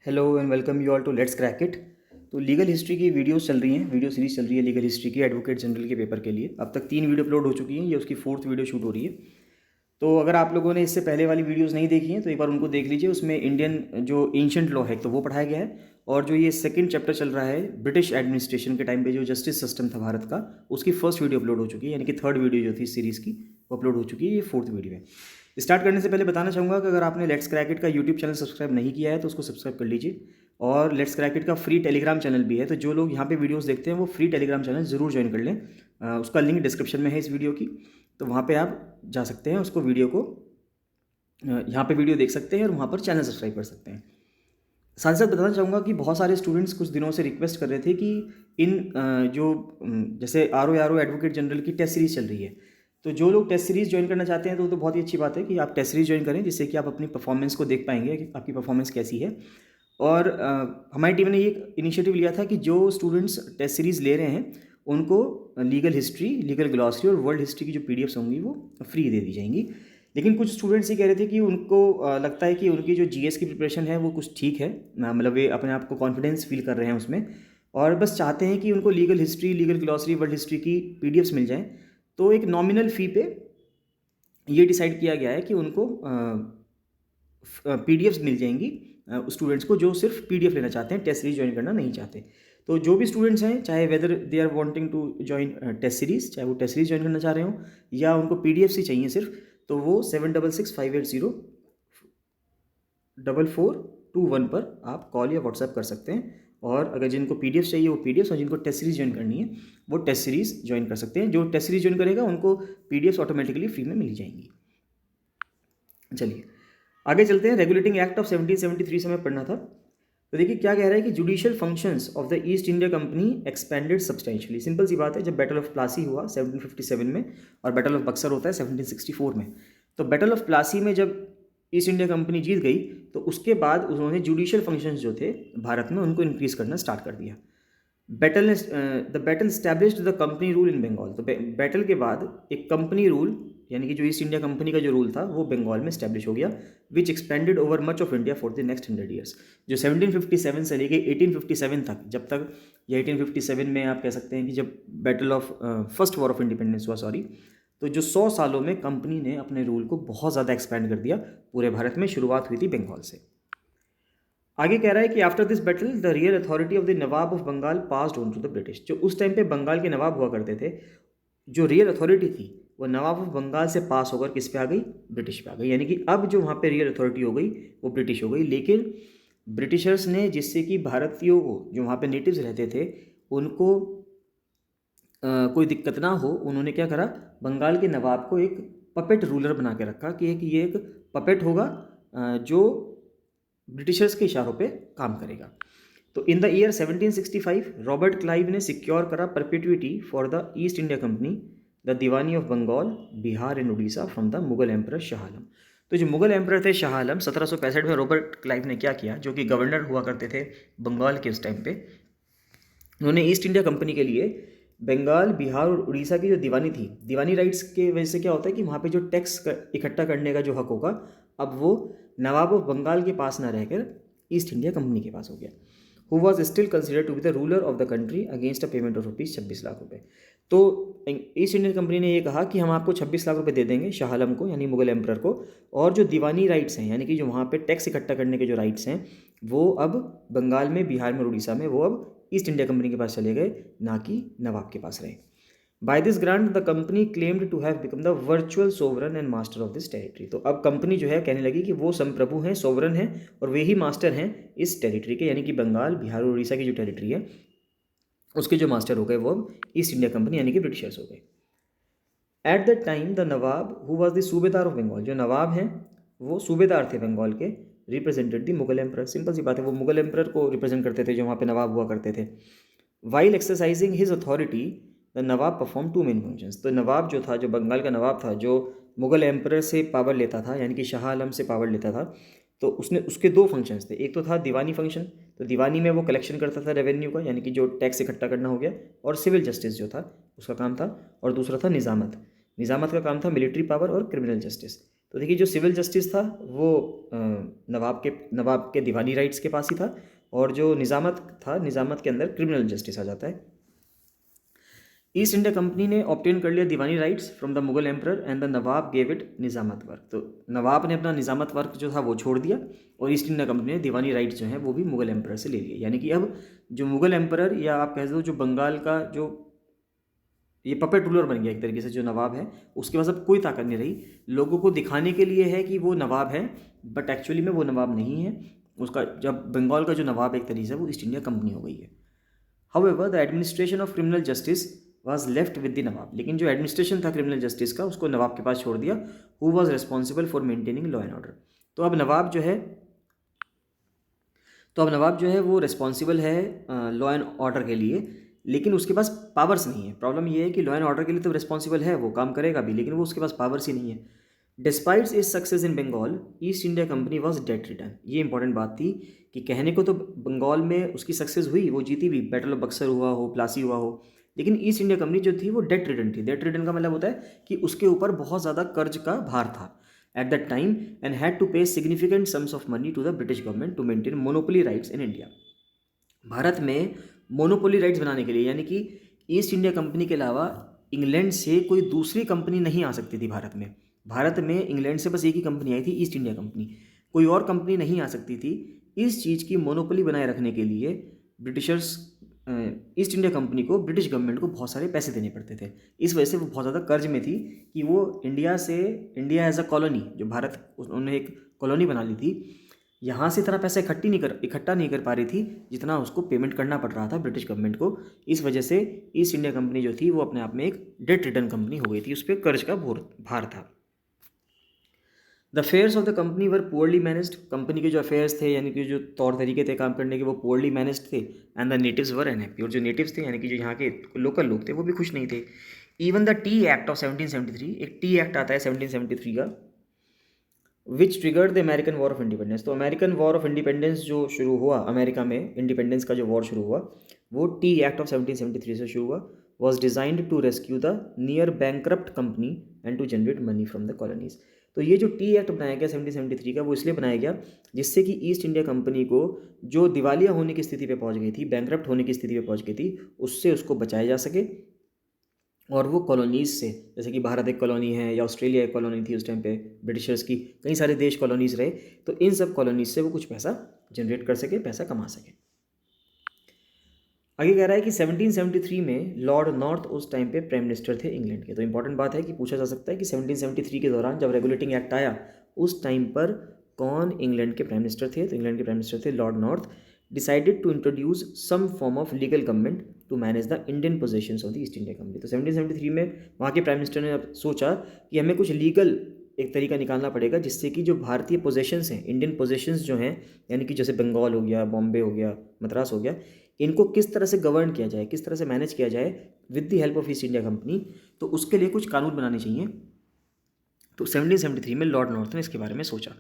Hello and welcome you all to let's crack it. तो legal history की videos चल रही हैं, वीडियो सीरीज चल रही है लीगल हिस्ट्री की एडवोकेट जनरल के पेपर के लिए। अब तक 3 वीडियो अपलोड हो चुकी हैं, ये उसकी 4th वीडियो शूट हो रही है। तो अगर आप लोगों ने इससे पहले वाली वीडियोस नहीं देखी हैं तो एक बार उनको देख लीजिए। उसमें इंडियन जो एंशिएंट लॉ है तो वो पढ़ाया गया है, और जो ये सेकंड चैप्टर चल रहा है ब्रिटिश एडमिनिस्ट्रेशन के टाइम पे जो जस्टिस सिस्टम था भारत का, उसकी फर्स्ट वीडियो अपलोड हो चुकी है, यानी कि 3rd वीडियो जो थी इस सीरीज़ की वो अपलोड हो चुकी है। ये 4th वीडियो है। स्टार्ट करने से पहले बताना चाहूँगा कि अगर आपने लेट्स क्रैक इट का यूट्यूब चैनल सब्सक्राइब नहीं किया है तो उसको सब्सक्राइब कर लीजिए, और लेट्स क्रैक इट का फ्री टेलीग्राम चैनल भी है। तो जो लोग यहाँ पे वीडियोस देखते हैं वो फ्री टेलीग्राम चैनल ज़रूर ज्वाइन कर लें। उसका लिंक डिस्क्रिप्शन में है इस वीडियो की, तो वहाँ पे आप जा सकते हैं, उसको वीडियो को यहाँ पे वीडियो देख सकते हैं और वहाँ पर चैनल सब्सक्राइब कर सकते हैं। साथ ही साथ बताना चाहूँगा कि बहुत सारे स्टूडेंट्स कुछ दिनों से रिक्वेस्ट कर रहे थे कि इन जैसे आर ओ एडवोकेट जनरल की टेस्ट सीरीज़ चल रही है, तो जो लोग टेस्ट सीरीज़ ज्वाइन करना चाहते हैं तो बहुत ही अच्छी बात है कि आप टेस्ट सीरीज़ ज्वाइन करें, जिससे कि आप अपनी परफॉर्मेंस को देख पाएंगे कि आपकी परफॉर्मेंस कैसी है। और हमारी टीम ने ये इनिशिएटिव लिया था कि जो स्टूडेंट्स टेस्ट सीरीज़ ले रहे हैं उनको लीगल हिस्ट्री, लीगल ग्लॉसरी और वर्ल्ड हिस्ट्री की जो पीडीएफ्स होंगी वो फ्री दे दी जाएंगी। लेकिन कुछ स्टूडेंट्स ये कह रहे थे कि उनको लगता है कि उनकी जो जीएस की प्रिपरेशन है वो कुछ ठीक है, मतलब वे अपने आप को कॉन्फिडेंस फील कर रहे हैं उसमें, और बस चाहते हैं कि उनको legal history, legal glossary, world history की पीडीएफ्स मिल जाएं। तो एक नॉमिनल फ़ी पे ये डिसाइड किया गया है कि उनको पीडीएफ्स मिल जाएंगी स्टूडेंट्स को जो सिर्फ पीडीएफ लेना चाहते हैं, टेस्ट सीरीज ज्वाइन करना नहीं चाहते। तो जो भी स्टूडेंट्स हैं, चाहे whether they are wanting to join test series, चाहे वो टेस्ट सीरीज ज्वाइन करना चाह रहे हो या उनको पीडीएफ ही चाहिए सिर्फ, तो वो 7665804421 पर आप कॉल या व्हाट्सएप कर सकते हैं। और अगर जिनको पीडीएफ चाहिए वो पीडीएफ, और जिनको टेस्ट सीरीज ज्वाइन करनी है वो टेस्ट सीरीज ज्वाइन कर सकते हैं। जो टेस्ट सीरीज ज्वाइन करेगा उनको पीडीएफ ऑटोमेटिकली फ्री में मिल जाएंगी। चलिए आगे चलते हैं। रेगुलेटिंग एक्ट ऑफ 1773 से हमें पढ़ना था। तो देखिए क्या कह रहा है कि judicial functions of the East India Company expanded substantially. Simple सी बात है, जब बैटल ऑफ प्लासी हुआ 1757 में और बैटल ऑफ बक्सर होता है 1764 में, तो बैटल ऑफ प्लासी में जब ईस्ट इंडिया कंपनी जीत गई तो उसके बाद उन्होंने जुडिशियल फंक्शंस जो थे भारत में उनको इंक्रीज करना स्टार्ट कर दिया। The battle established the company rule in Bengal. तो बैटल के बाद एक कंपनी रूल, यानी कि जो ईस्ट इंडिया कंपनी का जो रूल था वो बंगाल में स्टैब्लिश हो गया, which expanded over much of India for the next 100 years. जो 1757 से लेके 1857 तक, जब तक या 1857 में आप कह सकते हैं कि जब battle of first war of independence हुआ, सॉरी, तो जो 100 सालों में कंपनी ने अपने रूल को बहुत ज़्यादा एक्सपेंड कर दिया पूरे भारत में। शुरुआत हुई थी बंगाल से। आगे कह रहा है कि after this battle the real authority of the nawab of Bengal passed on to the British. जो उस टाइम पे बंगाल के नवाब हुआ करते थे, जो रियल अथॉरिटी थी वो नवाब ऑफ बंगाल से पास होकर किस पे आ गई? ब्रिटिश पे आ गई। यानी कि अब जो वहाँ पे रियल अथॉरिटी हो गई वो ब्रिटिश हो गई। लेकिन ब्रिटिशर्स ने, जिससे कि भारतीयों को, जो वहाँ पे नेटिव्स रहते थे, उनको कोई दिक्कत ना हो, उन्होंने क्या करा, बंगाल के नवाब को एक पपेट रूलर बना के रखा कि ये एक पपेट होगा जो ब्रिटिशर्स के इशारों पे काम करेगा। तो in the year 1765 Robert Clive ने सिक्योर करा perpetuity for the East India Company the diwani of Bengal, Bihar and Orissa from the Mughal emperor Shah Alam. तो जो मुगल एम्परर थे शाह आलम, 1765 में रॉबर्ट क्लाइव ने क्या किया, जो कि गवर्नर हुआ करते थे बंगाल के उस टाइम पे, उन्होंने ईस्ट इंडिया कंपनी के लिए बंगाल, बिहार और उड़ीसा की जो दीवानी थी, दीवानी राइट्स के वजह से क्या होता है कि वहाँ पे जो टैक्स इकट्ठा करने का जो हक होगा, अब वो नवाब ऑफ बंगाल के पास ना रहकर ईस्ट इंडिया कंपनी के पास हो गया। Who was still considered to be the ruler of the country against a payment of rupees 26 lakh रुपये। तो ईस्ट इंडियन कंपनी ने ये कहा कि हम आपको 26 लाख रुपये दे देंगे शाह आलम को, यानी मुगल एम्परर को, और जो दीवानी राइट्स हैं, यानी कि जो वहाँ पे टैक्स इकट्ठा करने के जो राइट्स हैं, वो अब बंगाल में, बिहार में और उड़ीसा में वो अब ईस्ट इंडिया कंपनी के पास चले गए, ना कि नवाब के पास रहे। By this grant the company claimed to have become the virtual sovereign and master of this territory. तो अब कंपनी जो है कहने लगी कि वो संप्रभु हैं, सोवरन हैं, और वे ही मास्टर हैं इस टेरिटरी के, यानी कि बंगाल, बिहार और उड़ीसा की जो टेरिटरी है उसके जो मास्टर हो गए वो अब ईस्ट इंडिया कंपनी यानी कि ब्रिटिशर्स हो गए। At the time the nawab who was the subedar of Bengal, जो नवाब हैं वो सूबेदार थे बंगाल के, represented the Mughal emperor. Simple सी बात है, वो मुगल एम्परर को रिप्रेजेंट करते थे जो वहाँ पे नवाब हुआ करते थे। While exercising his authority the Nawab perform 2 main functions. तो नवाब जो था, जो बंगाल का नवाब था, जो मुगल एम्परर से पावर लेता था, यानी कि शाह आलम से पावर लेता था, तो उसने, उसके 2 फंक्शंस थे। एक तो था दीवानी फंक्शन, तो दीवानी में वो कलेक्शन करता था रेवेन्यू का, यानी कि जो टैक्स इकट्ठा करना हो गया, और सिविल जस्टिस जो था उसका काम था, और दूसरा था निज़ामत। निज़ामत का काम था मिलिट्री पावर और क्रिमिनल जस्टिस। तो देखिए जो सिविल जस्टिस था वो नवाब के दीवानी राइट्स के पास ही था, और जो निज़ामत था, निज़ामत के अंदर क्रिमिनल जस्टिस आ जाता है। ईस्ट इंडिया कंपनी ने ऑब्टेन कर लिया diwani rights from the Mughal emperor and the nawab gave it nizamat work. तो नवाब ने अपना निज़ामत वर्क जो था वो छोड़ दिया, और ईस्ट इंडिया कंपनी ने दीवानी राइट्स जो हैं वो भी मुगल एम्परर से ले लिए। यानी कि अब जो मुगल एम्परर, या आप कह दो जो बंगाल का जो ये पपेट रूलर बन गया एक तरीके से, जो नवाब है उसके पास अब कोई ताकत नहीं रही। लोगों को दिखाने के लिए है कि वो नवाब है, बट एक्चुअली में वो नवाब नहीं है। उसका जब बंगाल का जो नवाब एक तरीके से वो ईस्ट इंडिया कंपनी हो गई है। However the administration of criminal justice was left with the nawab. लेकिन जो एडमिनिस्ट्रेशन था क्रिमिनल जस्टिस का, उसको नवाब के पास छोड़ दिया, who was responsible for maintaining law and order. तो अब नवाब जो है वो रिस्पॉन्सिबल है लॉ एंड ऑर्डर के लिए, लेकिन उसके पास पावर्स नहीं है। प्रॉब्लम ये है कि लॉ एंड ऑर्डर के लिए तो रिस्पॉन्सिबल है, वो काम करेगा भी, लेकिन वो उसके पास पावर्स ही नहीं है। Despite its success in Bengal, East India Company was debt ridden. ये इंपॉर्टेंट बात थी कि कहने को तो बंगाल में उसकी सक्सेस हुई, वो जीती भी, बैटल ऑफ बक्सर हुआ हो, प्लासी हुआ हो, लेकिन ईस्ट इंडिया कंपनी जो थी वो डेट रिटर्न थी। डेट रिटर्न का मतलब होता है कि उसके ऊपर बहुत ज़्यादा कर्ज का भार था at that time, and had to pay significant sums of money to the British government to maintain monopoly rights in India. Bharat में मोनोपोली राइट्स बनाने के लिए, यानी कि ईस्ट इंडिया कंपनी के अलावा इंग्लैंड से कोई दूसरी कंपनी नहीं आ सकती थी भारत में। भारत में इंग्लैंड से बस एक ही कंपनी आई थी, ईस्ट इंडिया कंपनी, कोई और कंपनी नहीं आ सकती थी। इस चीज़ की मोनोपोली बनाए रखने के लिए ब्रिटिशर्स ईस्ट इंडिया कंपनी को, ब्रिटिश गवर्नमेंट को बहुत सारे पैसे देने पड़ते थे। इस वजह से वो बहुत ज़्यादा कर्ज में थी कि वो इंडिया एज अ कॉलोनी, जो भारत उन्होंने एक कॉलोनी बना ली थी, यहाँ से इतना पैसा इकट्ठा नहीं कर पा रही थी जितना उसको पेमेंट करना पड़ रहा था ब्रिटिश गवर्नमेंट को। इस वजह से ईस्ट इंडिया कंपनी जो थी वो अपने आप में एक डेट रिटर्न कंपनी हो गई थी, उस पर कर्ज का भार था। The affairs of the company were poorly managed. Company के जो अफेयर्स थे, यानी कि जो तौर तरीके थे काम करने के, वो पुअरली मैनेज्ड थे। And the natives were unhappy, और जो नेटिव्स थे यानी कि जो यहाँ के लोकल लोग थे वो भी खुश नहीं थे। Even the Tea Act of 1773, एक टी एक्ट आता है 1773 का, which triggered the American War of Independence. तो अमेरिकन वॉर ऑफ इंडिपेंडेंस जो शुरू हुआ अमेरिका में, इंडिपेंडेंस का जो वॉर शुरू हुआ, वो टी एक्ट ऑफ 1773 से शुरू हुआ। Was designed to rescue the near bankrupt company and to generate money from the colonies. तो ये जो टी एक्ट बनाया गया 1773 का, वो इसलिए बनाया गया जिससे कि ईस्ट इंडिया कंपनी को, जो दिवालिया होने की स्थिति पे पहुंच गई थी, बैंकरप्ट होने की स्थिति पे पहुंच गई थी, उससे उसको बचाया जा सके, और वो कॉलोनीज़ से, जैसे कि भारत एक कॉलोनी है या ऑस्ट्रेलिया एक कॉलोनी थी उस टाइम पे ब्रिटिशर्स की, कई सारे देश कॉलोनीज़ रहे, तो इन सब कॉलोनीज़ से वो कुछ पैसा जनरेट कर सके, पैसा कमा सके। आगे कह रहा है कि 1773 में लॉर्ड नॉर्थ उस टाइम पे प्राइम मिनिस्टर थे इंग्लैंड के। तो इंपॉर्टेंट बात है कि पूछा जा सकता है कि 1773 के दौरान जब रेगुलेटिंग एक्ट आया, उस टाइम पर कौन इंग्लैंड के प्राइम मिनिस्टर थे? तो इंग्लैंड के प्राइम मिनिस्टर थे lord North. Decided to introduce some form of legal government to manage the Indian possessions of the East India company. तो 1773 में वहाँ के प्राइम मिनिस्टर ने अब सोचा कि हमें कुछ लीगल एक तरीका निकालना पड़ेगा जिससे कि जो भारतीय पोजेशंस हैं, इंडियन पोजेशंस जो हैं, यानी कि जैसे बंगाल हो गया, बॉम्बे हो गया, मद्रास हो गया, इनको किस तरह से गवर्न किया जाए, किस तरह से मैनेज किया जाए with the help of east India company. तो उसके लिए कुछ कानून बनाने चाहिए। तो 1773 में लॉर्ड नॉर्थ ने इसके बारे में सोचा।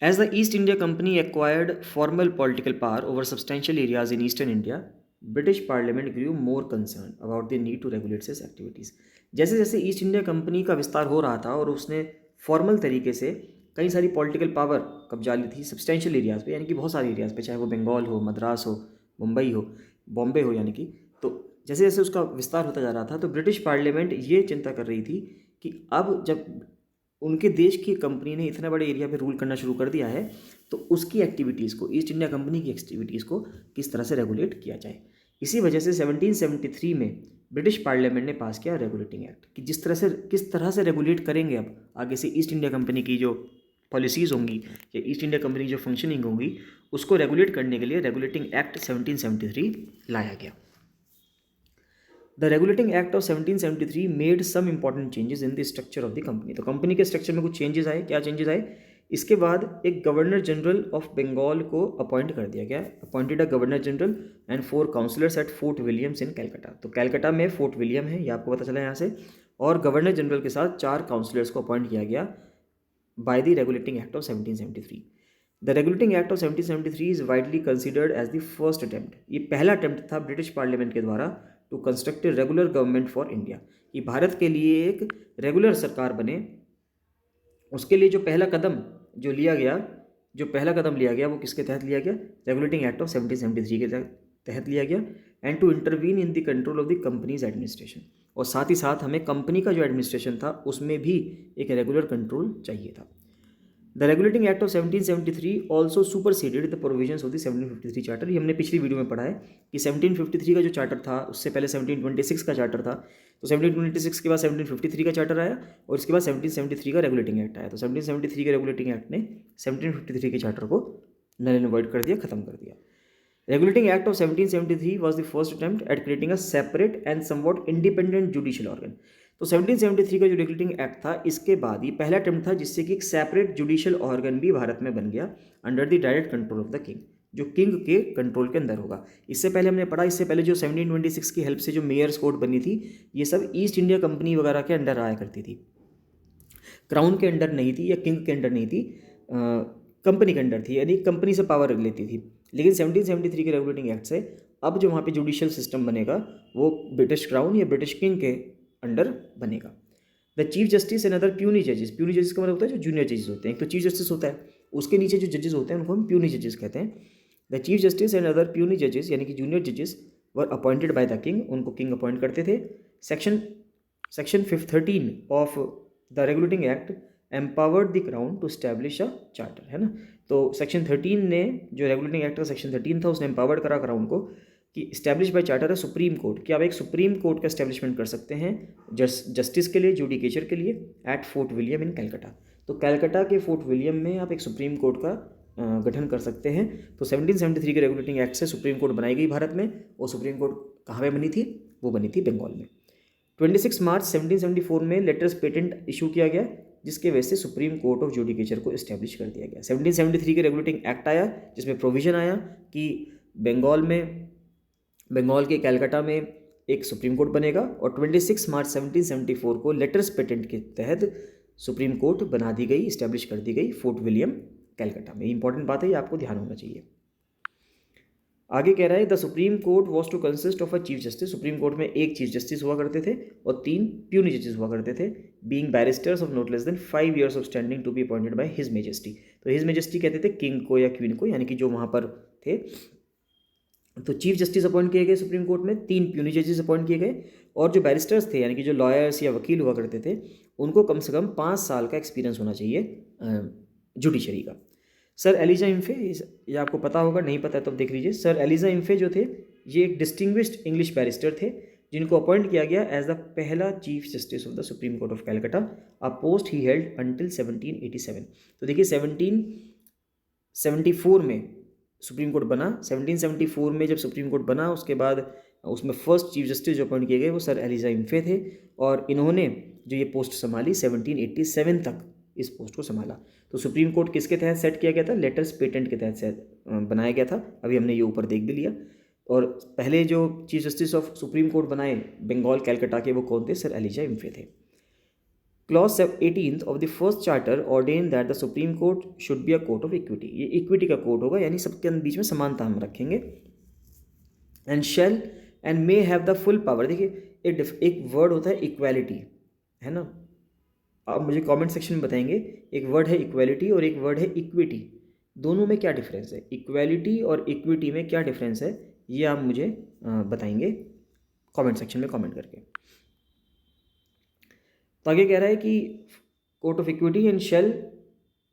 As the East India Company acquired formal political power over substantial areas in eastern India, British Parliament grew more concerned about the need to regulate its activities. जैसे जैसे ईस्ट इंडिया कंपनी का विस्तार हो रहा था और उसने फॉर्मल तरीके से कई सारी पॉलिटिकल पावर कब्जा ली थी सब्सटेंशियल एरियाज़ पे, यानी कि बहुत सारे एरियाज़ पे, चाहे वो बंगाल हो, मद्रास हो, मुंबई हो, बॉम्बे हो, यानी कि, तो जैसे जैसे उसका विस्तार होता जा रहा था तो ब्रिटिश पार्लियामेंट ये चिंता कर रही थी कि अब जब उनके देश की कंपनी ने इतना बड़े एरिया पे रूल करना शुरू कर दिया है, तो उसकी एक्टिविटीज़ को, ईस्ट इंडिया कंपनी की एक्टिविटीज़ को किस तरह से रेगुलेट किया जाए। इसी वजह से 1773 में ब्रिटिश पार्लियामेंट ने पास किया रेगुलेटिंग एक्ट कि किस तरह से रेगुलेट करेंगे अब आगे से ईस्ट इंडिया कंपनी की जो पॉलिसीज़ होंगी या ईस्ट इंडिया कंपनी की जो फंक्शनिंग होगी, उसको रेगुलेट करने के लिए रेगुलेटिंग एक्ट 1773 लाया गया। The regulating act of 1773 made some important changes in the structure of the company. तो कंपनी के स्ट्रक्चर में कुछ चेंजेस आए। क्या चेंजेस आए? इसके बाद एक गवर्नर जनरल ऑफ बंगाल को अपॉइंट कर दिया गया, appointed a governor general and 4 councillors at Fort Williams in Calcutta. तो कैलकाटा में फोर्ट विलियम है, ये आपको पता चला यहाँ से, और गवर्नर जनरल के साथ 4 काउंसलर्स को अपॉइंट किया गया by the regulating act of 1773। The regulating act of 1773 is widely considered as the first attempt. ये पहला अटेम्प्ट था ब्रिटिश पार्लियामेंट के द्वारा to construct a regular government for India, कि भारत के लिए एक रेगुलर सरकार बने उसके लिए जो पहला कदम लिया गया वो किसके तहत लिया गया? रेगुलेटिंग एक्ट ऑफ 1773 के तहत लिया गया। And to intervene in the control of the company's administration, और साथ ही साथ हमें कंपनी का जो एडमिनिस्ट्रेशन था उसमें भी एक रेगुलर कंट्रोल चाहिए था। The regulating act of 1773 also superseded the provisions of the 1753 charter. ये हमने पिछली वीडियो में पढ़ा है कि 1753 का जो चार्टर था उससे पहले 1726 का चार्टर था, तो 1726 के बाद 1753 का चार्टर आया और इसके बाद 1773 का रेगुलेटिंग एक्ट आया। तो 1773 के रेगुलेटिंग एक्ट ने 1753 के चार्टर को नल एंड वॉइड कर दिया, खत्म कर दिया। Regulating Act of 1773 was the first attempt at creating a separate and somewhat independent judicial organ. तो 1773 का जो रेगुलेटिंग एक्ट था इसके बाद ही पहला अटेम्प्ट था जिससे कि एक सेपरेट जुडिशियल ऑर्गन भी भारत में बन गया under the direct control of the king, जो किंग के कंट्रोल के अंदर होगा। इससे पहले हमने पढ़ा, इससे पहले जो 1726 की हेल्प से जो मेयर्स कोर्ट बनी थी ये सब ईस्ट इंडिया कंपनी वगैरह के अंडर आया करती थी, क्राउन के अंडर नहीं थी या किंग के अंडर नहीं थी, कंपनी के अंडर थी, यानी कंपनी से पावर लेती थी। लेकिन 1773 के रेगुलेटिंग एक्ट से अब जो वहाँ पे जुडिशियल सिस्टम बनेगा वो ब्रिटिश क्राउन या ब्रिटिश किंग के अंडर बनेगा। The chief justice and other puisne जजेस, प्यूनी जजेस का मतलब होता है जो जूनियर जजेस होते हैं, एक तो चीफ जस्टिस होता है, उसके नीचे जो जजेस होते हैं उनको हम प्यूनी जजेस कहते हैं। The chief justice and other puisne जजेस यानी कि जूनियर जजेस were appointed by the king, उनको किंग अपॉइंट करते थे। Section 13 of the regulating act empowered the crown to establish a charter, है ना। तो सेक्शन 13 ने, जो रेगुलेटिंग एक्ट का सेक्शन 13 था, उसने एम्पावर्ड करा क्राउन को कि इस्टेब्लिश बाय चार्टर है सुप्रीम कोर्ट, कि आप एक सुप्रीम कोर्ट का इस्टेब्लिशमेंट कर सकते हैं जस्टिस के लिए, जुडिकेचर के लिए, एट फोर्ट विलियम इन कलकत्ता। तो कलकत्ता के फोर्ट विलियम में आप एक सुप्रीम कोर्ट का गठन कर सकते हैं। तो 1773 के रेगुलेटिंग एक्ट से सुप्रीम कोर्ट बनाई गई भारत में, और सुप्रीम कोर्ट कहाँ पे बनी थी? वो बनी थी बंगाल में। 26 मार्च 1774 में लेटर्स पेटेंट इशू किया गया, जिसके वजह से सुप्रीम कोर्ट ऑफ जुडिकेचर को इस्टेब्लिश कर दिया गया। 1773 के रेगुलेटिंग एक्ट आया जिसमें प्रोविजन आया कि बंगाल के कलकत्ता में एक सुप्रीम कोर्ट बनेगा, और 26 मार्च 1774 को लेटर्स पेटेंट के तहत सुप्रीम कोर्ट बना दी गई, इस्टेब्लिश कर दी गई फोर्ट विलियम कलकत्ता में। इंपॉर्टेंट बात है, ये आपको ध्यान होना चाहिए। आगे कह रहा है the supreme court was to consist of a chief justice. Supreme court में एक चीफ जस्टिस हुआ करते थे और 3 प्यूनी जजेस हुआ करते थे, being barristers of not less than 5 years of standing to be appointed by his majesty. तो हिज मेजेस्टी कहते थे किंग को या क्वीन को, यानी कि जो वहाँ पर थे। तो चीफ जस्टिस अपॉइंट किए गए सुप्रीम कोर्ट में, 3 प्यूनी जजेस अपॉइंट किए गए, और जो बैरिस्टर्स थे यानी कि जो लॉयर्स या वकील हुआ करते थे उनको कम से कम 5 साल का एक्सपीरियंस होना चाहिए जुडिशरी का। सर एलिजा इम्फे, ये आपको पता होगा, नहीं पता है तो देख लीजिए। सर एलिजा इम्फे जो थे ये एक डिस्टिंग्विश्ड इंग्लिश बैरिस्टर थे जिनको अपॉइंट किया गया एज द पहला chief justice of the supreme court of Calcutta, a post he held until 1787। तो देखिए 1774 में सुप्रीम कोर्ट बना, 1774 में जब सुप्रीम कोर्ट बना उसके बाद उसमें फर्स्ट चीफ जस्टिस जो अपॉइंट किए गए वो सर एलिजा इम्फे थे, और इन्होंने जो ये पोस्ट संभाली 1787 तक इस पोस्ट को संभाला। तो सुप्रीम कोर्ट किसके तहत सेट किया गया था? लेटर्स पेटेंट के तहत बनाया गया था। अभी हमने ये ऊपर देख भी लिया। और पहले जो chief justice of supreme court बनाए बंगाल कलकत्ता के वो कौन थे? सर एलिजा इम्फे थे। Clause 18 of the first charter ordain that the supreme court should be a court of equity. ये इक्विटी का कोर्ट होगा, यानी सबके बीच में समानता हम रखेंगे। And shall and may have the full power. देखिए एक वर्ड होता है इक्वालिटी, है ना। आप मुझे कमेंट सेक्शन में बताएंगे, एक वर्ड है इक्वालिटी और एक वर्ड है इक्विटी, दोनों में क्या डिफरेंस है? इक्वालिटी और इक्विटी में क्या डिफरेंस है ये आप मुझे बताएंगे कमेंट सेक्शन में कमेंट करके। तो आगे कह रहा है कि court of equity and shall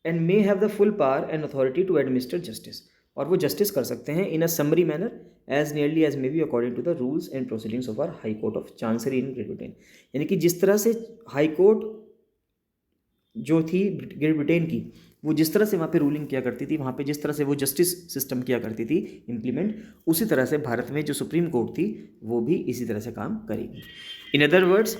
and may have the full power and authority to administer justice, और वो जस्टिस कर सकते हैं in a summary manner as nearly as may be according to the rules and proceedings of our High Court of Chancery in Great Britain. यानी कि जिस तरह से हाई कोर्ट जो थी ग्रेट ब्रिटेन की, वो जिस तरह से वहाँ पे रूलिंग किया करती थी, वहाँ पे जिस तरह से वो जस्टिस सिस्टम किया करती थी इम्प्लीमेंट, उसी तरह से भारत में जो सुप्रीम कोर्ट थी वो भी इसी तरह से काम करेगी। In other words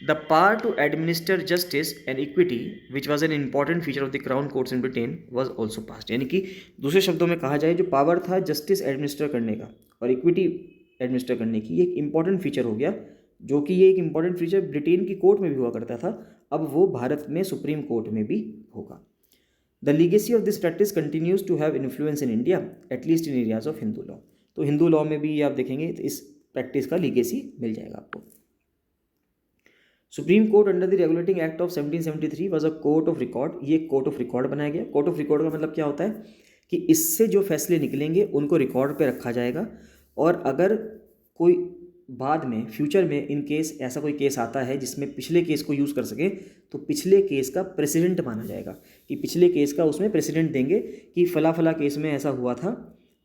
the power to administer justice and equity which was an important feature of the crown courts in Britain was also passed. यानी कि दूसरे शब्दों में कहा जाए, जो पावर था जस्टिस एडमिनिस्टर करने का और इक्विटी एडमिनिस्टर करने की, एक इंपॉर्टेंट फीचर हो गया, जो कि ये एक इंपॉर्टेंट फीचर ब्रिटेन की कोर्ट में भी हुआ करता था, अब वो भारत में सुप्रीम कोर्ट में भी होगा। The legacy of this practice continues to have influence in India at least in areas of Hindu law. तो हिंदू लॉ में भी आप देखेंगे तो इस प्रैक्टिस का लीगेसी मिल जाएगा आपको। Supreme court under the regulating act of 1773 was a court of record. ये कोर्ट ऑफ रिकॉर्ड बनाया गया। कोर्ट ऑफ रिकॉर्ड का मतलब क्या होता है कि इससे जो फैसले निकलेंगे उनको रिकॉर्ड पे रखा जाएगा, और अगर कोई बाद में फ्यूचर में इन केस ऐसा कोई केस आता है जिसमें पिछले केस को यूज़ कर सके, तो पिछले केस का प्रेसिडेंट माना जाएगा, कि पिछले केस का उसमें प्रेसिडेंट देंगे कि फला फला केस में ऐसा हुआ था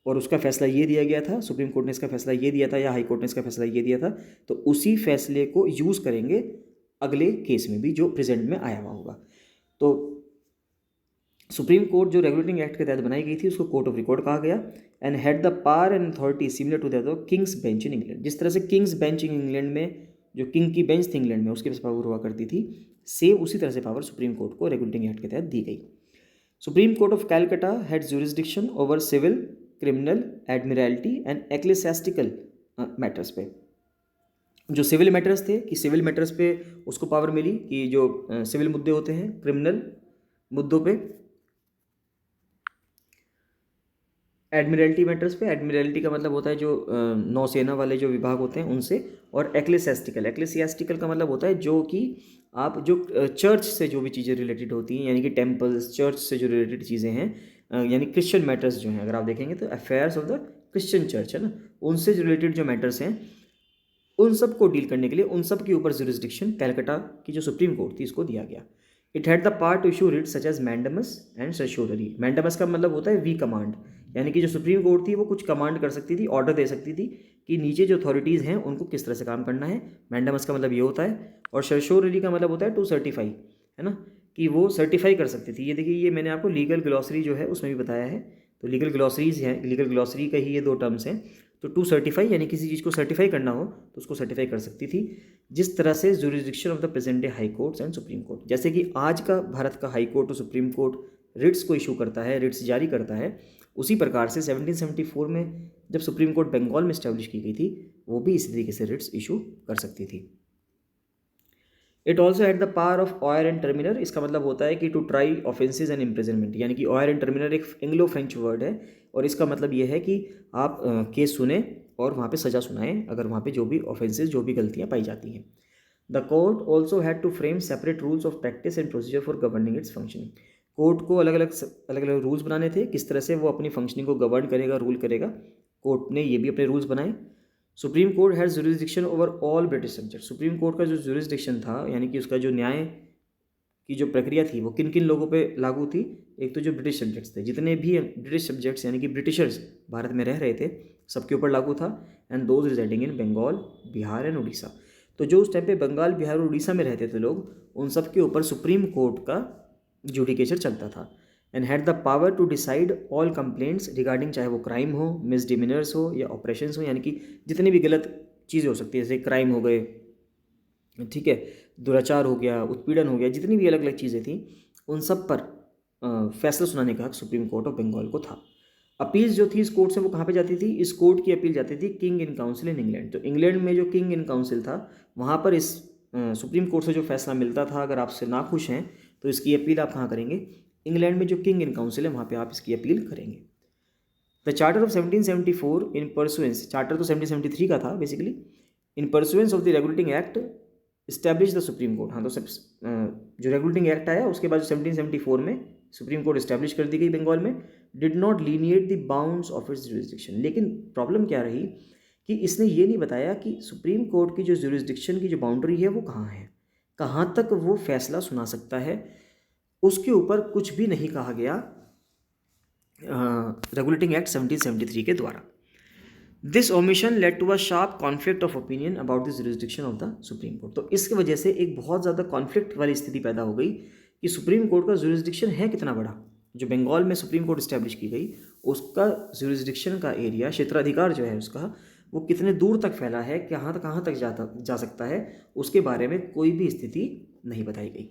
और उसका फैसला ये दिया गया था, सुप्रीम कोर्ट ने इसका फैसला ये दिया था या हाई कोर्ट ने इसका फैसला ये दिया था, तो उसी फैसले को यूज़ करेंगे अगले केस में भी जो प्रेजेंट में आया हुआ होगा। तो सुप्रीम कोर्ट जो रेगुलेटिंग एक्ट के तहत बनाई गई थी उसको कोर्ट ऑफ रिकॉर्ड कहा गया, and had the power and authority similar to that of king's bench in England. जिस तरह से किंग्स बेंच इन इंग्लैंड में जो किंग की बेंच थी इंग्लैंड में उसके पास पावर हुआ करती थी, सेम उसी तरह से पावर सुप्रीम कोर्ट को रेगुलेटिंग एक्ट के तहत दी गई। Supreme court of Calcutta had jurisdiction over civil, criminal, admiralty and ecclesiastical matters पे। जो सिविल मैटर्स थे कि सिविल मैटर्स पे उसको पावर मिली कि जो सिविल मुद्दे होते हैं क्रिमिनल मुद्दों पे, एडमिरल्टी मैटर्स पे, एडमिरल्टी का मतलब होता है जो नौसेना वाले जो विभाग होते हैं उनसे, और एक्लेसियास्टिकल, एक्लेसियास्टिकल का मतलब होता है जो कि आप जो चर्च से जो भी चीज़ें रिलेटेड होती हैं, यानी कि टेम्पल्स, चर्च से जो रिलेटेड चीज़ें हैं, यानी क्रिश्चियन मैटर्स जो हैं, अगर आप देखेंगे तो affairs of the Christian church है ना, उनसे जो रिलेटेड जो मैटर्स हैं उन सब को डील करने के लिए उन सब के ऊपर जुरिस्डिक्शन कैलकटा की जो सुप्रीम कोर्ट थी इसको दिया गया। It had the power to issue writ such as mandamus and certiorari. Mandamus का मतलब होता है वी कमांड, यानी कि जो सुप्रीम कोर्ट थी वो कुछ कमांड कर सकती थी, ऑर्डर दे सकती थी कि नीचे जो अथॉरिटीज़ हैं उनको किस तरह से काम करना है। मैंडमस का मतलब ये होता है, और सर्शोररी का मतलब होता है टू सर्टिफाई, है ना, कि वो सर्टिफाई कर सकती थी। ये देखिए, ये मैंने आपको लीगल ग्लॉसरी जो है उसमें भी बताया है, तो लीगल ग्लॉसरीज हैं, लीगल ग्लॉसरी का ही ये दो टर्म्स हैं। तो टू सर्टिफाई यानी किसी चीज़ को सर्टिफाई करना हो तो उसको सर्टिफाई कर सकती थी, जिस तरह से jurisdiction of the present day high courts and supreme court, जैसे कि आज का भारत का हाई कोर्ट और सुप्रीम कोर्ट रिट्स को इशू करता है, रिट्स जारी करता है, उसी प्रकार से 1774 में जब सुप्रीम कोर्ट बंगाल में इस्टेब्लिश की गई थी वो भी इसी तरीके से रिट्स इशू कर सकती थी। It also had the power of oyer and terminer. इसका मतलब होता है कि to try offences and imprisonment, यानी कि ऑयर एंड टर्मिनर एक एंग्लो फ्रेंच वर्ड है, और इसका मतलब ये है कि आप केस सुने और वहाँ पे सज़ा सुनाएं अगर वहाँ पे जो भी ऑफेंसेज, जो भी गलतियाँ पाई जाती हैं। The court also had to frame separate rules of practice and procedure for governing its functioning. Court को अलग अलग रूल्स बनाने थे, किस तरह से वो अपनी फंक्शनिंग को गवर्न करेगा, रूल करेगा। कोर्ट ने ये भी अपने रूल्स बनाए। Supreme court has jurisdiction over all British subject. Supreme court का जो जुरिस्डिक्शन था, यानी कि उसका जो न्याय की जो प्रक्रिया थी वो किन किन लोगों पे लागू थी। एक तो जो ब्रिटिश सब्जेक्ट्स थे, जितने भी ब्रिटिश सब्जेक्ट्स यानी कि ब्रिटिशर्स भारत में रह रहे थे सबके ऊपर लागू था, and those residing in Bengal, Bihar and Orissa. तो जो उस टाइम पे बंगाल, बिहार और उड़ीसा में रहते थे लोग, उन सब के ऊपर सुप्रीम कोर्ट का जुडिकेचर चलता था, and had the power to decide all complaints regarding, चाहे वो क्राइम हो, मिसडिमिनर्स हो या ऑपरेशंस हो, यानी कि जितनी भी गलत चीज़ें हो सकती है, जैसे क्राइम हो गए, ठीक है, दुराचार हो गया, उत्पीड़न हो गया, जितनी भी अलग अलग चीज़ें थी उन सब पर फैसला सुनाने का हक सुप्रीम कोर्ट ऑफ बंगाल को था। अपील्स जो थी इस कोर्ट से वो कहाँ पे जाती थी, इस कोर्ट की अपील जाती थी king in council in England. तो इंग्लैंड में जो किंग इन काउंसिल था वहाँ पर इस सुप्रीम कोर्ट से जो फैसला मिलता था, अगर आपसे नाखुश हैं तो इसकी अपील आप कहाँ करेंगे, इंग्लैंड में जो किंग इन काउंसिल है वहाँ पे आप इसकी अपील करेंगे। The charter of 1774 in pursuance, charter तो 1773 का था basically, in pursuance of the regulating act establish the supreme court. हाँ, तो सब जो रेगुलेटिंग एक्ट आया उसके बाद 1774 में सुप्रीम कोर्ट इस्टेब्लिश कर दी गई बंगाल में, did not delineate the bounds of its jurisdiction. लेकिन प्रॉब्लम क्या रही कि इसने ये नहीं बताया कि सुप्रीम कोर्ट की जो जुरिस्डिक्शन की जो बाउंड्री है वो कहाँ है, कहाँ तक वो फैसला सुना सकता है, उसके ऊपर कुछ भी नहीं कहा गया रेगुलेटिंग एक्ट 1773 के द्वारा। This omission led to a sharp conflict of opinion about the jurisdiction of the supreme court. तो इसकी वजह से एक बहुत ज़्यादा कॉन्फ्लिक्ट वाली स्थिति पैदा हो गई कि सुप्रीम कोर्ट का जुरिस्डिक्शन है कितना बड़ा। जो बंगाल में सुप्रीम कोर्ट इस्टेब्लिश की गई उसका जुरिस्डिक्शन का एरिया, क्षेत्राधिकार जो है उसका, वो कितने दूर तक फैला है, कहाँ तक जा सकता है, उसके बारे में कोई भी स्थिति नहीं बताई गई।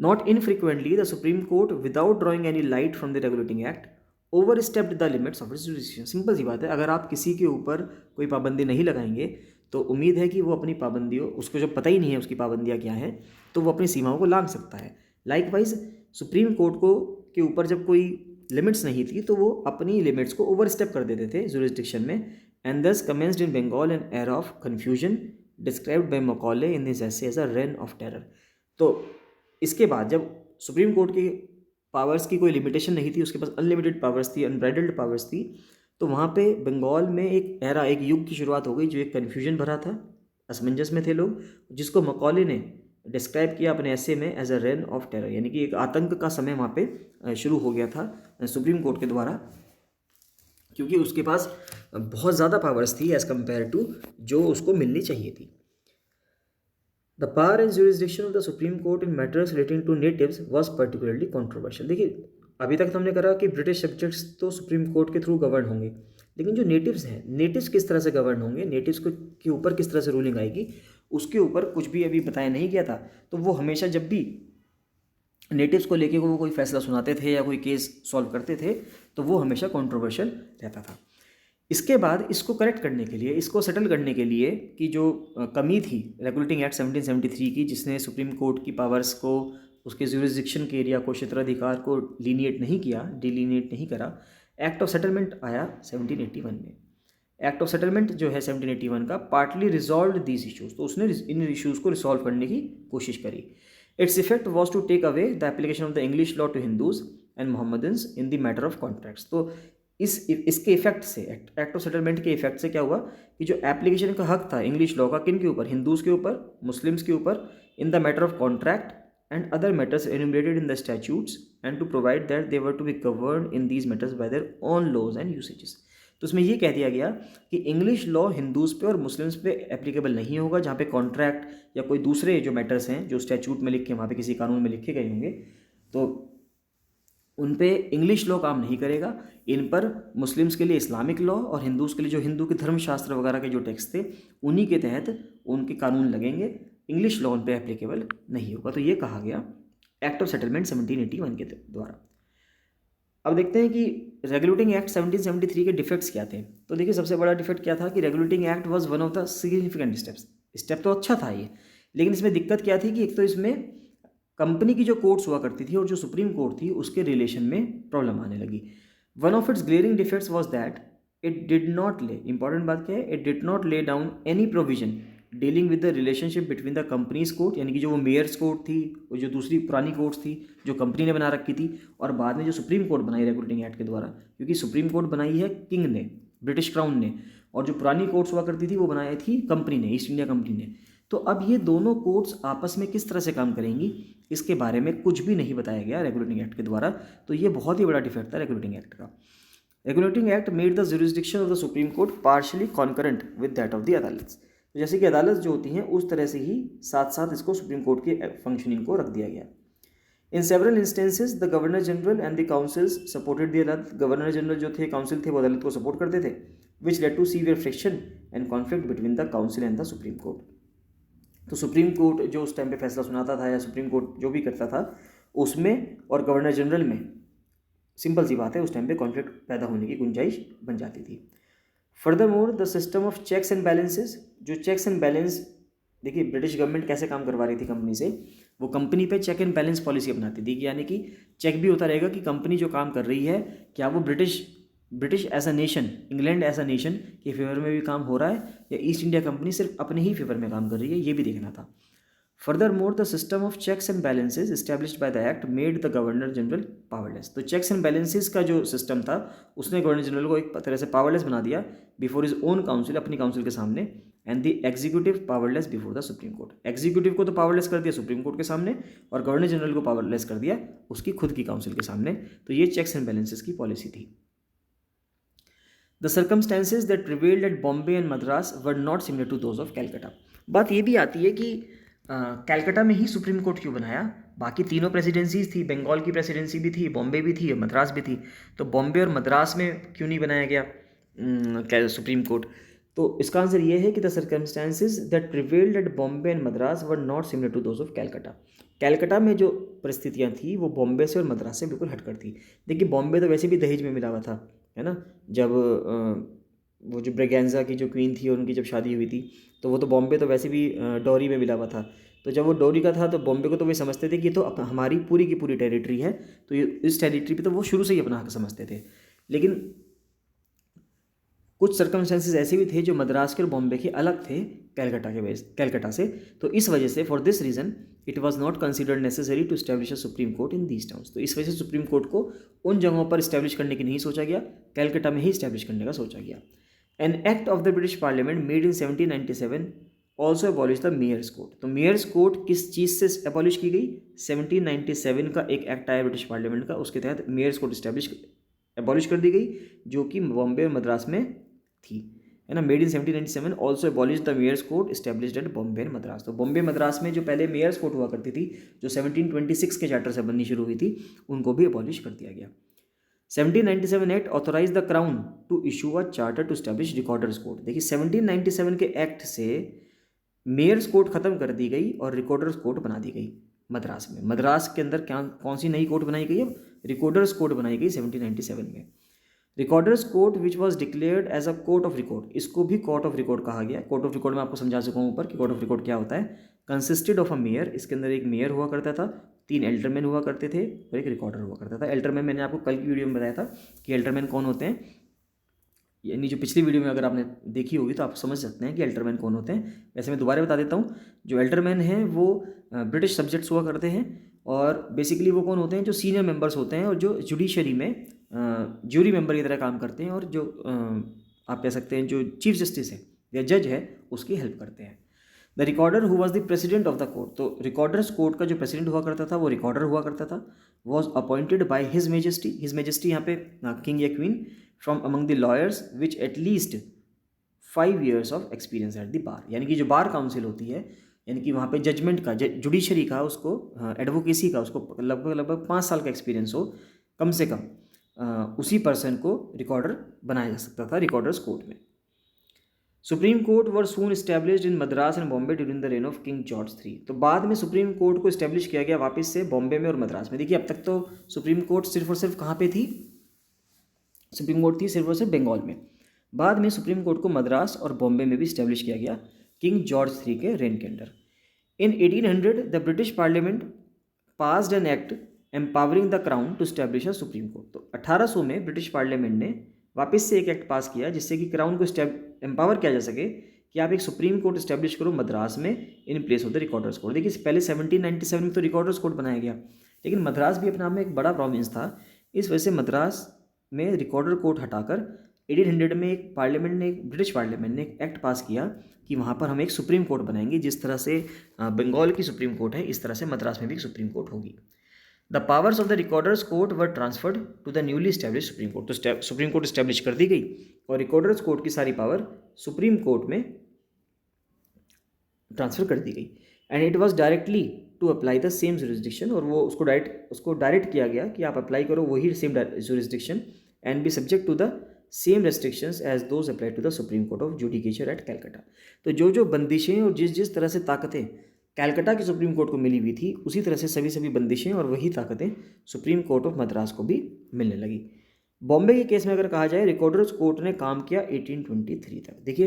Not infrequently the supreme Court without drawing any light from the regulating Act overstepped the limits of its jurisdiction. Simple सी बात है, अगर आप किसी के ऊपर कोई पाबंदी नहीं लगाएंगे तो उम्मीद है कि वो अपनी पाबंदियों, उसको जब पता ही नहीं है उसकी पाबंदियाँ क्या हैं, तो वो अपनी सीमाओं को लांघ सकता है। लाइकवाइज सुप्रीम कोर्ट को के ऊपर जब कोई लिमिट्स नहीं थी तो वो अपनी लिमिट्स को ओवर स्टेप कर देते थे जुरिस्डिक्शन में, and thus commenced in Bengal an era of confusion described by Macaulay in his essay as a reign of terror. तो इसके बाद जब सुप्रीम कोर्ट की पावर्स की कोई लिमिटेशन नहीं थी, उसके पास अनलिमिटेड पावर्स थी, अनब्राइडल्ड पावर्स थी, तो वहाँ पे बंगाल में एक एरा, एक युग की शुरुआत हो गई जो एक कन्फ्यूजन भरा था, असमंजस में थे लोग, जिसको मकॉले ने डिस्क्राइब किया अपने ऐसे में as a reign of terror, यानी कि एक आतंक का समय वहाँ पे शुरू हो गया था सुप्रीम कोर्ट के द्वारा, क्योंकि उसके पास बहुत ज़्यादा पावर्स थी एज़ कम्पेयर टू जो उसको मिलनी चाहिए थी। The power and jurisdiction of the supreme court in matters relating to natives was particularly controversial. देखिए, अभी तक तो हमने करा कि ब्रिटिश सब्जेक्ट्स तो सुप्रीम कोर्ट के थ्रू गवर्न होंगे, लेकिन जो नेटिव्स हैं, नेटिव्स किस तरह से गवर्न होंगे, नेटिव्स को के ऊपर किस तरह से रूलिंग आएगी, उसके ऊपर कुछ भी अभी बताया नहीं गया था। तो वो हमेशा जब भी नेटिव्स को लेके वो कोई फैसला सुनाते थे या कोई केस सॉल्व करते थे, तो वो हमेशा कॉन्ट्रोवर्शियल रहता था। इसके बाद इसको करेक्ट करने के लिए, इसको सेटल करने के लिए कि जो कमी थी रेगुलेटिंग एक्ट 1773 की, जिसने सुप्रीम कोर्ट की पावर्स को, उसके ज्यूरिसडिक्शन के एरिया को, क्षेत्राधिकार को लीनिएट नहीं किया, डिलीनिएट नहीं करा, एक्ट ऑफ सेटलमेंट आया 1781 में। एक्ट ऑफ सेटलमेंट जो है 1781 का, पार्टली रिजॉल्व दीज इशूज़, तो उसने इन इशूज़ को रिजॉल्व करने की कोशिश करी। Its effect was to take away the application of the English law to Hindus and Mohammedans in the matter of contracts. तो इसके इफेक्ट से, एक्ट ऑफ सेटलमेंट के इफेक्ट से क्या हुआ कि जो एप्लीकेशन का हक था इंग्लिश लॉ का, किन के ऊपर, हिंदूज़ के ऊपर, मुस्लिम्स के ऊपर, in the matter of contract and other matters enumerated in the statutes and to provide that they were to be governed in these matters by their own laws and usages. तो उसमें ये कह दिया गया कि English law Hindus पे और Muslims पे एप्लीकेबल नहीं होगा, जहाँ पे कॉन्ट्रैक्ट या कोई दूसरे जो मैटर्स हैं जो स्टैट्यूट में लिखे, वहाँ पे किसी कानून में लिखे गए होंगे, तो उन पे इंग्लिश लॉ काम नहीं करेगा। इन पर मुस्लिम्स के लिए इस्लामिक लॉ और हिंदूज़ के लिए जो हिंदू के धर्मशास्त्र वगैरह के जो टेक्स्ट थे, उन्हीं के तहत उनके कानून लगेंगे, इंग्लिश लॉ उन पे एप्लीकेबल नहीं होगा। तो ये कहा गया एक्ट ऑफ सेटलमेंट 1781 के द्वारा। अब देखते हैं कि रेगुलेटिंग एक्ट 1773 के डिफेक्ट्स क्या थे। तो देखिए, सबसे बड़ा डिफेक्ट क्या था कि regulating act was one of the significant step तो अच्छा था ये, लेकिन इसमें दिक्कत क्या थी कि एक तो इसमें कंपनी की जो कोर्ट्स हुआ करती थी और जो सुप्रीम कोर्ट थी, उसके रिलेशन में प्रॉब्लम आने लगी। One of its glaring defects was that it did not ले, इंपॉर्टेंट बात क्या है, it did not lay down any provision dealing with the relationship between the companies court, यानी कि जो वो मेयर्स कोर्ट थी, वो जो दूसरी पुरानी कोर्ट्स थी जो कंपनी ने बना रखी थी, और बाद में जो सुप्रीम कोर्ट बनाई रेगुलेटिंग एक्ट के द्वारा, क्योंकि सुप्रीम कोर्ट बनाई है किंग ने, ब्रिटिश क्राउन ने, और जो पुरानी कोर्ट्स हुआ करती थी वो बनाई थी कंपनी ने, ईस्ट इंडिया कंपनी ने। तो अब ये दोनों कोर्ट्स आपस में किस तरह से काम करेंगी, इसके बारे में कुछ भी नहीं बताया गया रेगुलेटिंग एक्ट के द्वारा। तो ये बहुत ही बड़ा डिफेक्ट था रेगुलेटिंग एक्ट का। Regulating act made the jurisdiction of the supreme court partially concurrent with that of the अदालत। तो जैसे कि अदालत जो होती हैं, उस तरह से ही साथ साथ इसको सुप्रीम कोर्ट के फंक्शनिंग को रख दिया गया। In several instances the governor general and the councils supported the अदालत। गवर्नर जनरल जो थे, काउंसिल थे, वो अदालत को सपोर्ट करते थे, which led to severe friction and conflict between the council and the supreme court. तो सुप्रीम कोर्ट जो उस टाइम पे फैसला सुनाता था, या सुप्रीम कोर्ट जो भी करता था, उसमें और गवर्नर जनरल में सिंपल सी बात है, उस टाइम पे कॉन्फ्लिक्ट पैदा होने की गुंजाइश बन जाती थी। Furthermore the system of checks and balances, जो चेक्स एंड बैलेंस, देखिए ब्रिटिश गवर्नमेंट कैसे काम करवा रही थी कंपनी से, वो कंपनी पे चेक एंड बैलेंस पॉलिसी अपनाती थी, यानी कि चेक भी होता रहेगा कि कंपनी जो काम कर रही है, क्या वो British as a nation, England as a nation के फेवर में भी काम हो रहा है, या ईस्ट इंडिया कंपनी सिर्फ अपने ही फेवर में काम कर रही है, ये भी देखना था। Furthermore the system of checks and balances established by the act made the governor general powerless. तो चेक्स एंड बैलेंसेज का जो सिस्टम था, उसने गवर्नर जनरल को एक तरह से पावरलेस बना दिया बिफोर हिज ओन काउंसिल, अपनी काउंसिल के सामने, and the executive powerless before the supreme court. Executive को तो पावरलेस कर दिया सुप्रीम कोर्ट के सामने, और गवर्नर जनरल को पावरलेस कर दिया उसकी खुद की काउंसिल के सामने। तो ये चेक्स एंड बैलेंसेज की पॉलिसी थी। The circumstances that prevailed at Bombay and Madras were not similar to those of Calcutta. बात ये भी आती है कि कैलकाटा में ही सुप्रीम कोर्ट क्यों बनाया, बाकी तीनों प्रेसिडेंसीज थी, बंगाल की प्रेसिडेंसी भी थी, बॉम्बे भी थी, मद्रास भी थी, तो बॉम्बे और मद्रास में क्यों नहीं बनाया गया सुप्रीम कोर्ट। तो इसका आंसर ये है कि the circumstances that prevailed at Bombay and Madras were not similar to those of Calcutta. Calcutta में जो परिस्थितियाँ थी वो बॉम्बे से और मद्रास से बिल्कुल हटकर थी। देखिए, बॉम्बे तो वैसे भी दहेज में मिला हुआ था, है ना, जब वो जो ब्रेगेंजा की जो क्वीन थी और उनकी जब शादी हुई थी, तो वो तो बॉम्बे तो वैसे भी डॉरी में मिला हुआ था। तो जब वो डॉरी का था, तो बॉम्बे को तो वे समझते थे कि ये तो हमारी पूरी की पूरी टेरिटरी है, तो ये इस टेरिटरी पे तो वो शुरू से ही अपना हक समझते थे। लेकिन कुछ सर्कमस्टेंसेस ऐसे भी थे जो मद्रास के और बॉम्बे के अलग थे कैलकटा से। तो इस वजह से for this reason it was not considered necessary to establish a supreme court in these towns. तो इस वजह से सुप्रीम कोर्ट को उन जगहों पर इस्टेब्लिश करने की नहीं सोचा गया, कैलकटा में ही इस्टेब्लिश करने का सोचा गया। An act of the British parliament made in 1797 also abolish the mayor's court. तो मेयर्स कोर्ट किस चीज़ से एबॉलिश की गई? 1797 का एक एक्ट आया ब्रिटिश पार्लियामेंट का, उसके तहत मेयर्स कोर्ट एबॉलिश कर दी गई, जो कि बॉम्बे और मद्रास में थी, है ना। Made in 1797 also abolish the mayor's court established at Bombay and Madras. तो बॉम्बे मद्रास में जो पहले मेयर्स कोर्ट हुआ करती थी, जो 1726 के चार्टर से बननी शुरू हुई थी, उनको भी एबॉलिश कर दिया गया। 1797 act authorise the crown to issue a charter to establish recorder's court. देखिए 1797 के एक्ट से मेयर्स कोर्ट खत्म कर दी गई और रिकॉर्डर्स कोर्ट बना दी गई मद्रास में। मद्रास के अंदर क्या कौन सी नई कोर्ट बनाई गई? अब रिकॉर्डर्स कोर्ट बनाई गई 1797 में। Recorder's court which was declared as a court of record, इसको भी कोर्ट ऑफ रिकॉर्ड कहा गया। कोर्ट ऑफ रिकॉर्ड में आपको समझा चुका हूँ ऊपर कि कोर्ट ऑफ रिकॉर्ड क्या होता है। कंसिस्टेड ऑफ अ मेयर, इसके अंदर एक मेयर हुआ करता था, 3 एल्डरमैन हुआ करते थे और एक रिकॉर्डर हुआ करता था। एल्डरमैन मैंने आपको कल की वीडियो में बताया था कि एल्डरमैन कौन होते हैं, यानी जो पिछली वीडियो में अगर आपने देखी होगी तो आप समझ सकते हैं कि एल्डरमैन कौन होते हैं। वैसे मैं दोबारा बता देता हूँ, जो एल्डरमैन हैं वो ब्रिटिश सब्जेक्ट्स हुआ करते हैं और बेसिकली वो कौन होते हैं? जो सीनियर मेंबर्स होते हैं और जो जुडिशरी में ज्यूरी मेंबर की तरह काम करते हैं और जो आप कह सकते हैं जो चीफ जस्टिस है या जज है उसकी हेल्प करते हैं। The recorder who was the president of the court, तो रिकॉर्डर्स कोर्ट का जो प्रेसिडेंट हुआ करता था वो रिकॉर्डर हुआ करता था। Was appointed by his majesty यहाँ पे किंग या queen, from among the lawyers which at least 5 years of experience at the bar. यानी कि जो बार काउंसिल होती है, यानी कि वहाँ पे जजमेंट का, जुडिशरी का, उसको एडवोकेसी का, उसको लगभग 5 साल का एक्सपीरियंस हो कम से कम, उसी पर्सन को रिकॉर्डर बनाया जा सकता था रिकॉर्डर्स कोर्ट में। Supreme court were soon established in Madras and Bombay during the rain of king George III। तो बाद में सुप्रीम कोर्ट को इस्टेब्लिश किया गया वापस से बॉम्बे में और मद्रास में। देखिए अब तक तो सुप्रीम कोर्ट सिर्फ और सिर्फ कहाँ पे थी? सुप्रीम कोर्ट थी सिर्फ और सिर्फ बंगाल में। बाद में सुप्रीम कोर्ट को मद्रास और बॉम्बे में भी इस्टेब्लिश किया गया किंग जॉर्ज III के रेन के अंडर। In 1800 the British parliament passed an act empowering the crown to establish a supreme court. तो 1800 में ब्रिटिश पार्लियामेंट ने वापस से एक एक्ट पास किया जिससे कि क्राउन को एम्पावर किया जा सके कि आप एक सुप्रीम कोर्ट इस्टेब्लिश करो मद्रास में in place of the recorder's court. देखिए पहले 1797 में तो रिकॉर्डर्स कोर्ट बनाया गया, लेकिन मद्रास भी अपने आप में एक बड़ा प्रोविंस था। इस वजह से मद्रास में रिकॉर्डर कोर्ट हटाकर 1800 में ब्रिटिश पार्लियामेंट ने एक एक्ट पास किया कि वहाँ पर हम एक सुप्रीम कोर्ट बनाएंगे। जिस तरह से बंगाल की सुप्रीम कोर्ट है, इस तरह से मद्रास में भी एक सुप्रीम कोर्ट होगी। The powers of the recorder's court were transferred to the newly establish supreme court. तो सुप्रीम कोर्ट इस्टेब्लिश कर दी गई और रिकॉर्डर्स कोर्ट की सारी पावर सुप्रीम कोर्ट में ट्रांसफर कर दी गई। And it was directly to apply the same jurisdiction, और वो उसको डायरेक्ट किया गया कि आप अप्लाई करो वही same jurisdiction and be subject to the same restrictions as those apply to the supreme court of judicature at Calcutta. तो जो बंदिशें और जिस तरह से ताकतें कैलकाटा की सुप्रीम कोर्ट को मिली हुई थी, उसी तरह से सभी बंदिशें और वही ताकतें सुप्रीम कोर्ट ऑफ मद्रास को भी मिलने लगी। बॉम्बे के केस में अगर कहा जाए, रिकॉर्डर्स कोर्ट ने काम किया 1823 तक। देखिए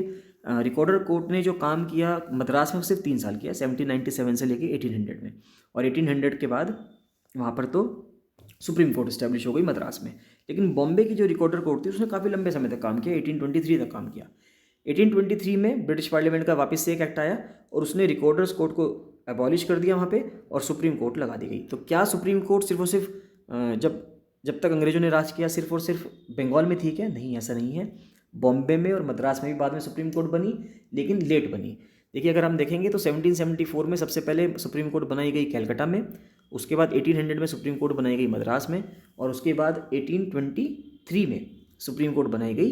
रिकॉर्डर कोर्ट ने जो काम किया मद्रास में सिर्फ 3 साल किया, 1797 से लेके 1800 में, और 1800 के बाद वहाँ पर तो सुप्रीम कोर्ट इस्टेब्लिश हो गई मद्रास में। लेकिन बॉम्बे की जो रिकॉर्डर कोर्ट थी उसने काफ़ी लंबे समय तक काम किया, 1823 तक काम किया। 1823 में ब्रिटिश पार्लियामेंट का वापस से एक एक्ट आया और उसने रिकॉर्डर्स कोर्ट को एबॉलिश कर दिया वहाँ पे और सुप्रीम कोर्ट लगा दी गई। तो क्या सुप्रीम कोर्ट सिर्फ और सिर्फ जब तक अंग्रेजों ने राज किया सिर्फ और सिर्फ बंगाल में थी क्या? नहीं, ऐसा नहीं है। बॉम्बे में और मद्रास में भी बाद में सुप्रीम कोर्ट बनी, लेकिन लेट बनी। देखिए अगर हम देखेंगे तो 1774 में सबसे पहले सुप्रीम कोर्ट बनाई गई कैलकाटा में, उसके बाद 1800 में सुप्रीम कोर्ट बनाई गई मद्रास में, और उसके बाद 1823 में सुप्रीम कोर्ट बनाई गई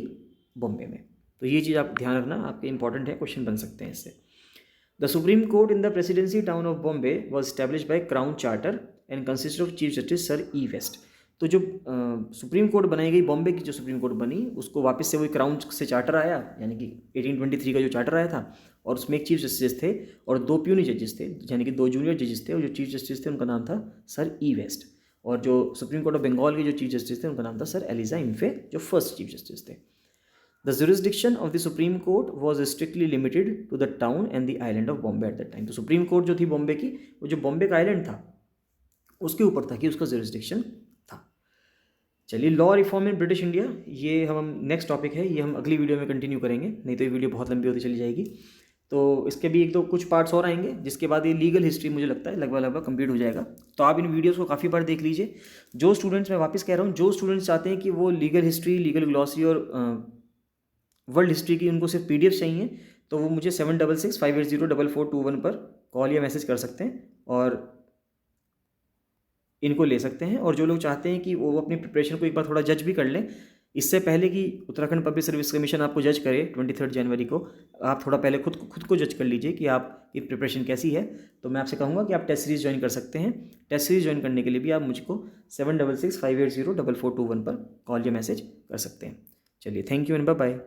बॉम्बे में। तो ये चीज़ आप ध्यान रखना, आपके इंपॉर्टेंट है, क्वेश्चन बन सकते हैं इससे। The supreme court in the presidency town of Bombay was establish by crown charter and consist of chief justice sir E West. तो जो सुप्रीम कोर्ट बनाई गई बॉम्बे की, जो सुप्रीम कोर्ट बनी, उसको वापस से वही क्राउन से चार्टर आया, यानी कि 1823 का जो चार्टर आया था, और उसमें एक चीफ जस्टिस थे और 2 प्यूनी जजेस थे, यानी कि 2 जूनियर जजेस थे, और जो चीफ जस्टिस थे उनका नाम था सर ई वेस्ट, और जो सुप्रीम कोर्ट ऑफ बंगाल के जो चीफ जस्टिस थे उनका नाम था सर एलिजा इम्फे, जो फर्स्ट चीफ जस्टिस थे। The jurisdiction of the supreme court was strictly limited to the town and the island of Bombay at that time. तो सुप्रीम कोर्ट जो थी बॉम्बे की, वो जो बॉम्बे का आइलैंड था उसके ऊपर था कि उसका जुरिस्डिक्शन था। चलिए, law reform in British India, ये हम नेक्स्ट टॉपिक है, ये हम अगली वीडियो में कंटिन्यू करेंगे, नहीं तो ये वीडियो बहुत लंबी होती चली जाएगी। तो इसके भी एक दो कुछ पार्ट्स और आएंगे, जिसके बाद ये लीगल हिस्ट्री मुझे लगता है लगभग कंप्लीट हो जाएगा। तो आप इन वीडियोस को काफ़ी बार देख लीजिए। जो स्टूडेंट्स, मैं वापस कह रहा हूँ, जो स्टूडेंट्स चाहते हैं कि वो लीगल हिस्ट्री, लीगल ग्लॉसरी और वर्ल्ड हिस्ट्री की उनको सिर्फ PDF चाहिए, तो वो मुझे 7665804421 पर कॉल या मैसेज कर सकते हैं और इनको ले सकते हैं। और जो लोग चाहते हैं कि वो अपनी प्रिपरेशन को एक बार थोड़ा जज भी कर लें, इससे पहले कि उत्तराखंड पब्लिक सर्विस कमीशन आपको जज करे 23 जनवरी को, आप थोड़ा पहले खुद को जज कर लीजिए कि आपकी प्रिपरेशन कैसी है। तो मैं आपसे कहूँगा कि आप टेस्ट सीरीज ज्वाइन कर सकते हैं। टेस्ट सीरीज ज्वाइन करने के लिए भी आप मुझको 7665804421 पर कॉल या मैसेज कर सकते हैं। चलिए, thank you and bye bye.